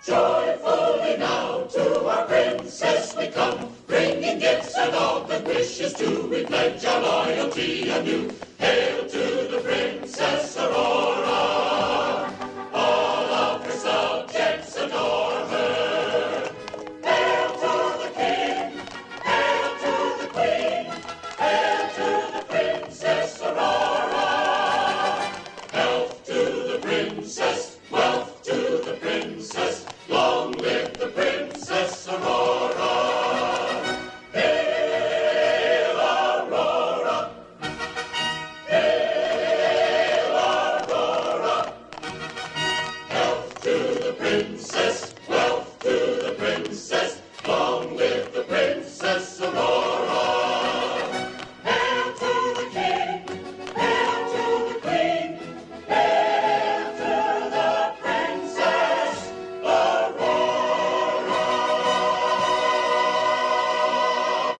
Joyfully now to our princess we come, bringing gifts and all good wishes too. We pledge our loyalty anew. Hail to the Princess Aurora, all of her subjects adore her. Hail to the King, hail to the Queen, hail to the Princess Aurora. Health to the Princess, wealth to the Princess, long live the Princess Aurora. Hail Aurora, hail Aurora. Health to the Princess,